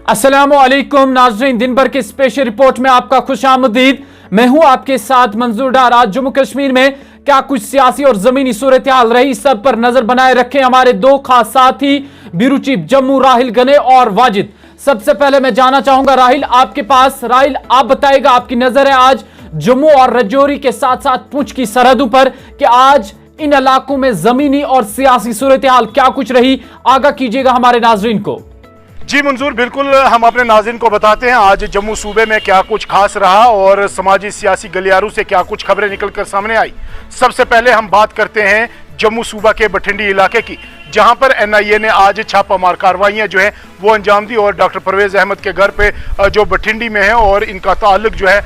अस्सलामुअलैकुम नाज़रीन, दिन भर की स्पेशल रिपोर्ट में आपका खुशामदीद। मैं हूं आपके साथ मंजूर डार। आज जम्मू कश्मीर में क्या कुछ सियासी और जमीनी सूरत हाल रही, सब पर नजर बनाए रखें हमारे दो खास साथी ब्यूरो चीफ जम्मू राहिल गने और वाजिद। सबसे पहले मैं जानना चाहूंगा राहिल आपके पास। राहिल, आप बताएगा आपकी नजर है आज जम्मू और रजौरी के साथ साथ पुंछ की सरहदों पर कि आज इन इलाकों में जमीनी और सियासी सूरत हाल क्या कुछ रही, आगाह कीजिएगा हमारे नाजरीन को। जी मंजूर, बिल्कुल हम अपने नाज़रीन को बताते हैं आज जम्मू सूबे में क्या कुछ खास रहा और समाजी सियासी गलियारों से क्या कुछ खबरें निकलकर सामने आई। सबसे पहले हम बात करते हैं जम्मू सूबा के बठिंडी इलाके की, जहां पर एनआईए ने आज छापामार कार्रवाइयां जो है वो अंजाम दी और डॉक्टर परवेज अहमद के घर पे जो बठिंडी में है और इनका ताल्लुक जो है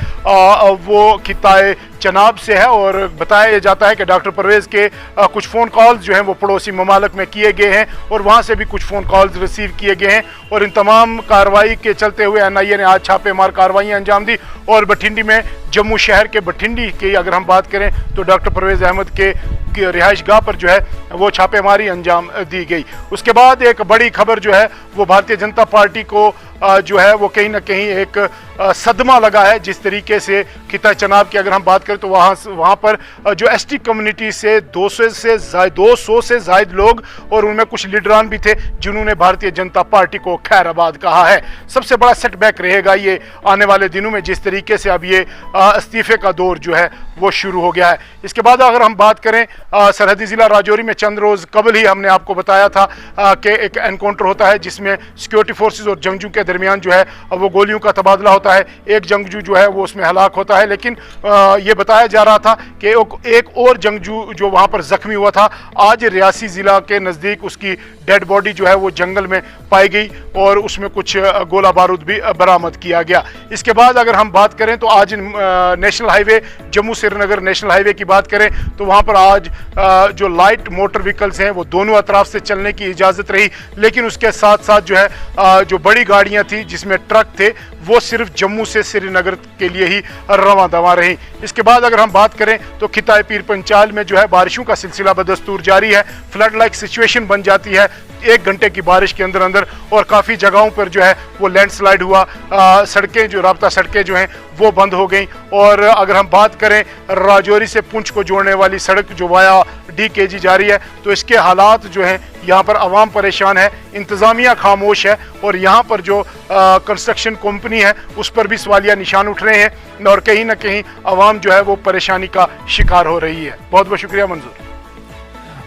वो खिताए चनाब से है। और बताया जाता है कि डॉक्टर परवेज के कुछ फ़ोन कॉल्स जो हैं वो पड़ोसी ममालक में किए गए हैं और वहाँ से भी कुछ फ़ोन कॉल्स रिसीव किए गए हैं और इन तमाम कार्रवाई के चलते हुए एनआईए ने आज छापेमार कार्रवाइयाँ अंजाम दी और बठिंडी में जम्मू शहर के बठिंडी की अगर हम बात करें तो डॉक्टर परवेज अहमद के रिहाइश गाह पर जो है वो छापेमारी अंजाम दी गई। उसके बाद एक बड़ी खबर जो है वो भारतीय जनता पार्टी को जो है वो कहीं ना कहीं एक सदमा लगा है। जिस तरीके से खिता चनाब की अगर हम बात करें तो वहाँ पर जो एसटी कम्युनिटी से 200 से ज़ायद लोग और उनमें कुछ लीडरान भी थे जिन्होंने भारतीय जनता पार्टी को खैराबाद कहा है। सबसे बड़ा सेटबैक रहेगा ये आने वाले दिनों में, जिस तरीके से अब ये इस्तीफे का दौर जो है वो शुरू हो गया है। इसके बाद अगर हम बात करें सरहदी ज़िला राजौरी में चंद रोज़ कबल ही हमने आपको बताया था कि एक एनकाउंटर होता है जिसमें सिक्योरिटी फोर्सेस और जंगजू के दरमियान जो है वो गोलियों का तबादला होता है। एक जंगजू जो है वो उसमें हलाक होता है, लेकिन ये बताया जा रहा था कि एक और जंगजू जो वहाँ पर जख्मी हुआ था आज रियासी ज़िला के नज़दीक उसकी डेड बॉडी जो है वो जंगल में पाई गई और उसमें कुछ गोला बारूद भी बरामद किया गया। इसके बाद अगर हम बात करें तो आज national highway Jammu Srinagar national highway की बात करें तो वहाँ पर आज जो लाइट मोटर व्हीकल्स हैं वो दोनों अतराफ से चलने की इजाज़त रही, लेकिन उसके साथ साथ जो है जो बड़ी गाड़ियाँ थी जिसमें ट्रक थे वो सिर्फ जम्मू से श्रीनगर के लिए ही रवां दवा रही। इसके बाद अगर हम बात करें तो खिताए पीर पंचाल में जो है बारिशों का सिलसिला बदस्तूर जारी है। फ्लड लाइक सिचुएशन बन जाती है 1 घंटे की बारिश के अंदर अंदर और काफ़ी जगहों पर जो है वो लैंडस्लाइड हुआ। सड़कें जो राब्ता सड़कें जो हैं वो बंद हो गई। और अगर हम बात करें राजौरी से पुंछ को जोड़ने वाली सड़क जो वाया DKG जारी है तो इसके हालात जो हैं यहाँ पर आवाम परेशान है, इंतज़ामिया खामोश है और यहाँ पर जो कंस्ट्रक्शन कंपनी है उस पर भी सवालिया निशान उठ रहे हैं और कहीं ना कहीं आवाम जो है वो परेशानी का शिकार हो रही है। बहुत बहुत शुक्रिया मंजूर।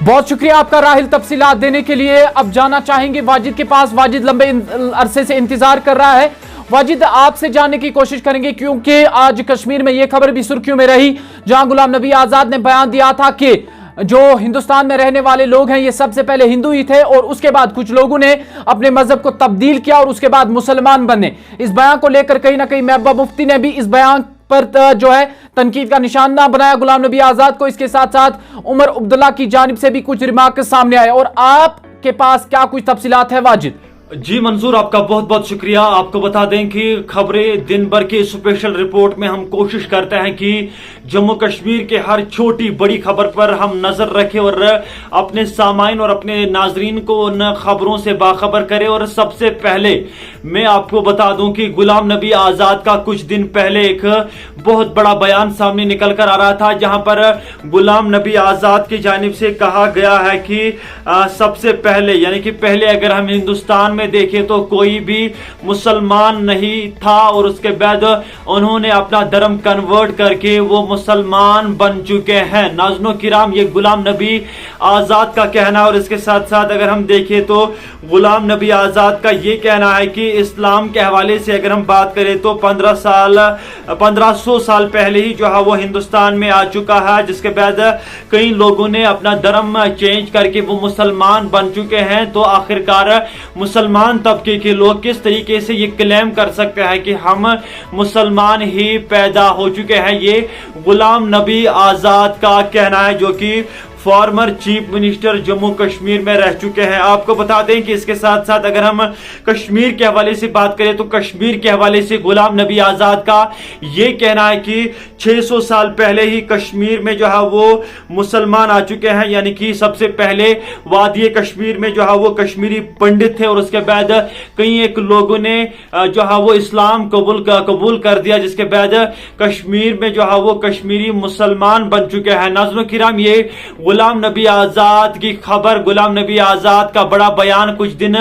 बहुत शुक्रिया आपका राहिल तफसीलात देने के लिए। अब जाना चाहेंगे वाजिद के पास। वाजिद लंबे अरसे से इंतजार कर रहा है। वाजिद, आपसे जानने की कोशिश करेंगे क्योंकि आज कश्मीर में यह खबर भी सुर्खियों में रही जहां गुलाम नबी आजाद ने बयान दिया था कि जो हिंदुस्तान में रहने वाले लोग हैं ये सबसे पहले हिंदू ही थे और उसके बाद कुछ लोगों ने अपने मजहब को तब्दील किया और उसके बाद मुसलमान बने। इस बयान को लेकर कहीं ना कहीं महबूबा मुफ्ती ने भी इस बयान पर जो है तनकीद का निशाना बनाया गुलाम नबी आजाद को। इसके साथ साथ उमर अब्दुल्ला की जानिब से भी कुछ रिमार्क सामने आए और आपके पास क्या कुछ तफसीलात है वाजिद? जी मंजूर, आपका बहुत बहुत शुक्रिया। आपको बता दें कि खबरें दिन भर की स्पेशल रिपोर्ट में हम कोशिश करते हैं कि जम्मू कश्मीर के हर छोटी बड़ी खबर पर हम नजर रखें और अपने सामाइन और अपने नाजरीन को उन खबरों से बाखबर करें। और सबसे पहले मैं आपको बता दूं कि गुलाम नबी आजाद का कुछ दिन पहले एक बहुत बड़ा बयान सामने निकल कर आ रहा था जहां पर गुलाम नबी आजाद की जानिब से कहा गया है कि सबसे पहले यानी कि पहले अगर हम हिंदुस्तान में देखें तो कोई भी मुसलमान नहीं था और उसके बाद उन्होंने अपना धर्म कन्वर्ट करके वो मुसलमान बन चुके हैं। नाज़रीन किराम, ये गुलाम नबी आजाद का कहना। और इसके साथ साथ अगर हम देखें तो गुलाम नबी आजाद का ये कहना है कि इस्लाम के हवाले से अगर हम बात करें तो 1500 साल पहले ही जो है वो हिंदुस्तान में आ चुका है, जिसके बाद कई लोगों ने अपना धर्म चेंज करके वो मुसलमान बन चुके हैं। तो आखिरकार मुसलमान तबके के लोग किस तरीके से ये क्लेम कर सकते हैं कि हम मुसलमान ही पैदा हो चुके हैं? ये गुलाम नबी आजाद का कहना है जो कि former chief minister Jammu Kashmir में रह चुके हैं। आपको बता दें कि इसके साथ साथ अगर हम कश्मीर के हवाले से बात करें तो कश्मीर के हवाले से गुलाम नबी आजाद का ये कहना है कि 600 साल पहले ही कश्मीर में जो है वो मुसलमान आ चुके हैं, यानी कि सबसे पहले वादी कश्मीर में जो है वो कश्मीरी पंडित थे और उसके बाद कई एक लोगों ने जो है वो इस्लाम कबूल कर दिया, जिसके बाद कश्मीर में जो है वो कश्मीरी मुसलमान बन चुके हैं। नाज़रीन किराम, ये गुलाम नबी आजाद की खबर, गुलाम नबी आजाद का बड़ा बयान कुछ दिन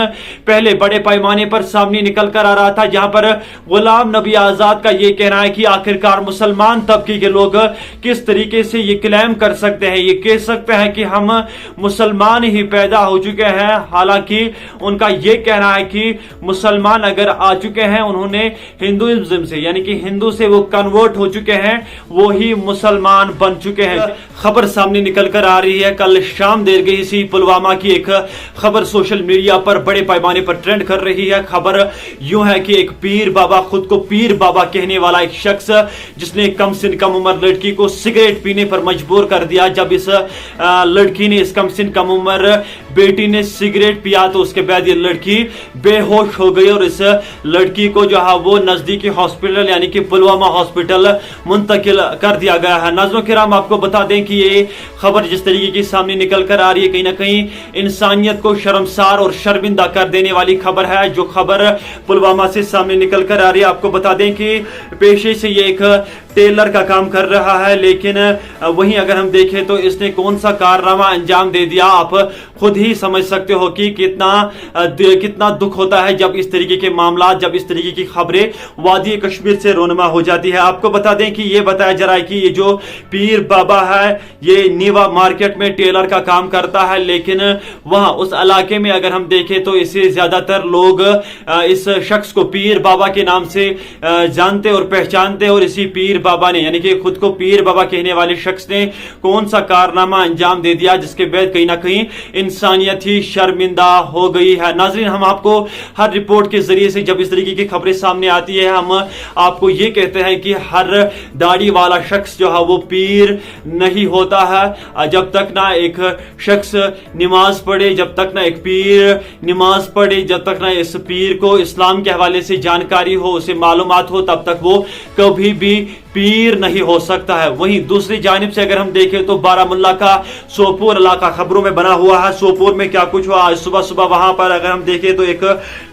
पहले बड़े पैमाने पर सामने निकल कर आ रहा था, जहां पर गुलाम नबी आजाद का यह कहना है कि आखिरकार मुसलमान तबके के लोग किस तरीके से ये क्लेम कर सकते हैं, ये कह सकते हैं कि हम मुसलमान ही पैदा हो चुके हैं। हालांकि उनका यह कहना है कि मुसलमान अगर आ चुके हैं, उन्होंने हिंदुइज्म से यानी कि हिंदू से वो कन्वर्ट हो चुके हैं, वो ही मुसलमान बन चुके हैं। खबर सामने निकल कर आ रही है, कल शाम देर गई इसी पुलवामा की एक खबर सोशल मीडिया पर बड़े पैमाने पर ट्रेंड कर रही है। खबर यूं है कि एक पीर बाबा, खुद को पीर बाबा कहने वाला एक शख्स, जिसने कम से कम उम्र लड़की को सिगरेट पीने पर मजबूर कर दिया। जब इस लड़की ने, इस कम से कम उम्र बेटी ने सिगरेट पिया तो उसके बाद ये लड़की बेहोश हो गई और इस लड़की को जो है वो नजदीकी हॉस्पिटल यानी कि पुलवामा हॉस्पिटल मुंतकिल कर दिया गया है। नाज़रीन किराम, आपको बता दें कि ये खबर जिस तरीके की सामने निकल कर आ रही है, कहीं ना कहीं इंसानियत को शर्मसार और शर्मिंदा कर देने वाली खबर है, जो खबर पुलवामा से सामने निकल कर आ रही है। आपको बता दें कि पेशे से ये एक टेलर का काम कर रहा है, लेकिन वहीं अगर हम देखें तो इसने कौन सा कारनामा अंजाम दे दिया, आप खुद ही समझ सकते हो कि कितना दुख होता है जब इस तरीके के मामला, जब इस तरीके की खबरें वादी कश्मीर से रोनमा हो जाती है। आपको बता दें कि ये बताया जा रहा है कि ये जो पीर बाबा है, ये नीवा मार्केट में टेलर का काम करता है, लेकिन वहां उस इलाके में अगर हम देखें तो इसे ज्यादातर लोग इस शख्स को पीर बाबा के नाम से जानते और पहचानते, और इसी पीर बाबा ने यानी कि खुद को पीर बाबा कहने वाले शख्स ने कौन सा कारनामा अंजाम दे दिया, जिसके बाद कहीं ना कहीं इंसानियत ही शर्मिंदा हो गई है। नाजरीन, हम आपको हर रिपोर्ट के जरिए से जब इस तरीके की खबरें सामने आती है, हम आपको ये कहते हैं कि हर दाढ़ी वाला शख्स जो है वो पीर नहीं होता है। जब तक ना एक शख्स नमाज पढ़े, जब तक ना एक पीर नमाज पढ़े, जब तक ना इस पीर को इस्लाम के हवाले से जानकारी हो, उसे मालूमात हो, तब तक वो कभी भी पीर नहीं हो सकता है। वहीं दूसरी जानिब से अगर हम देखें तो बारामुल्ला का सोपोर इलाका खबरों में बना हुआ है। सोपोर में क्या कुछ हुआ आज सुबह सुबह, वहां पर अगर हम देखें तो एक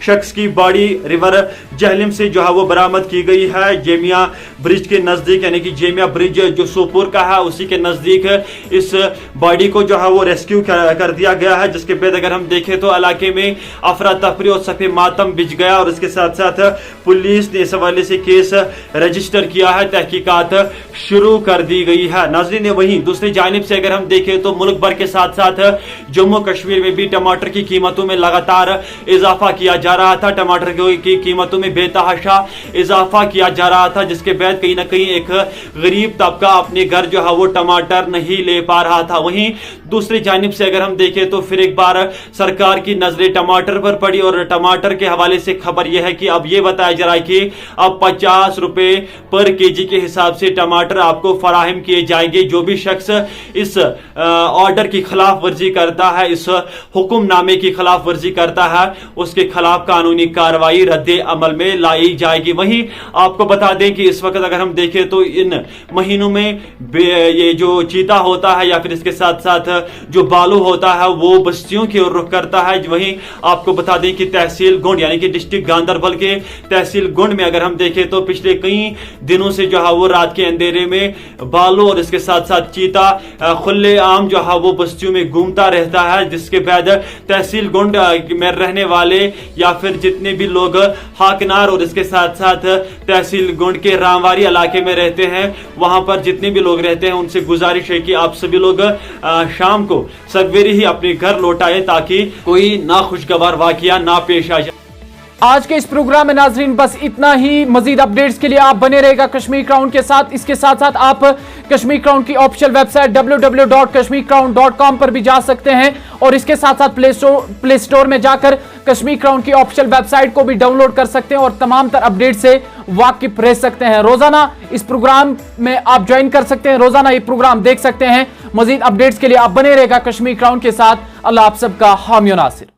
शख्स की बॉडी रिवर जहलिम से जो है वो बरामद की गई है, जेमिया ब्रिज के नजदीक, यानी कि जेमिया ब्रिज जो सोपोर का है उसी के नजदीक इस बॉडी को जो है वो रेस्क्यू कर दिया गया है। जिसके बाद अगर हम देखें तो इलाके में अफरा तफरी और सफे मातम बिछ गया और इसके साथ साथ पुलिस ने इस हवाले से केस रजिस्टर किया है, तहकीकात शुरू कर दी गई है। नाज़रीन, वहीं दूसरी जानिब से अगर हम देखें तो मुल्क भर के साथ साथ जम्मू कश्मीर में भी टमाटर की कीमतों में लगातार इजाफा किया जा रहा था, टमाटर की कीमतों में बेतहाशा इजाफा किया जा रहा था, जिसके बाद कहीं ना कहीं एक गरीब तबका अपने घर जो है वो टमाटर नहीं ले पा रहा था। वहीं दूसरी जानिब से अगर हम देखें तो फिर एक बार सरकार की नजरें टमाटर पर पड़ी और टमाटर के हवाले से खबर यह है कि अब यह बताया जा रहा है कि अब 50 रुपए पर केजी के हिसाब से टमाटर आपको फराहम किए जाएंगे। जो भी शख्स इस ऑर्डर की खिलाफ वर्जी करता है, इस हुक्मनामे की खिलाफ वर्जी करता है, उसके खिलाफ कानूनी कार्रवाई रद्दे अमल में लाई जाएगी। वहीं आपको बता दें कि इस वक्त अगर हम देखें तो इन महीनों में ये जो चीता होता है या फिर इसके साथ साथ जो बालू होता है वो बस्तियों की ओर रुख करता है। वहीं आपको बता दें कि तहसील गुंड यानी कि डिस्ट्रिक्ट गांधरबल के तहसील गुंड में अगर हम देखें तो पिछले कई दिनों से जो है वो रात के अंधेरे में बालू और इसके साथ साथ चीता खुले आम जो है वो बस्तियों में घूमता रहता है, जिसके बाद तहसील गुंड में रहने वाले या फिर जितने भी लोग हाकनार और इसके साथ साथ तहसील गुंड के रामवारी इलाके में रहते हैं, वहां पर जितने भी लोग रहते हैं उनसे गुजारिश है कि आप सभी लोग शाम को सवेरे ही अपने घर लौट आए ताकि कोई नाखुशगवार वाकया ना पेश आ जाए। आज के इस प्रोग्राम में नाजरीन बस इतना ही। मजीद अपडेट्स के लिए आप बने रहेगा कश्मीर क्राउन के साथ। इसके साथ साथ आप कश्मीर क्राउन की ऑफिशियल वेबसाइट www.kashmircrown.com पर भी जा सकते हैं और इसके साथ साथ प्ले स्टोर में जाकर कश्मीर क्राउन की ऑफिशियल वेबसाइट को भी डाउनलोड कर सकते हैं और तमाम तर अपडेट से वाकिफ रह सकते हैं। रोजाना इस प्रोग्राम में आप ज्वाइन कर सकते हैं, रोजाना ये प्रोग्राम देख सकते हैं। मजीद अपडेट्स के लिए आप बने रहेगा कश्मीर क्राउन के साथ। अल्लाह आप सबका हामी नासिर।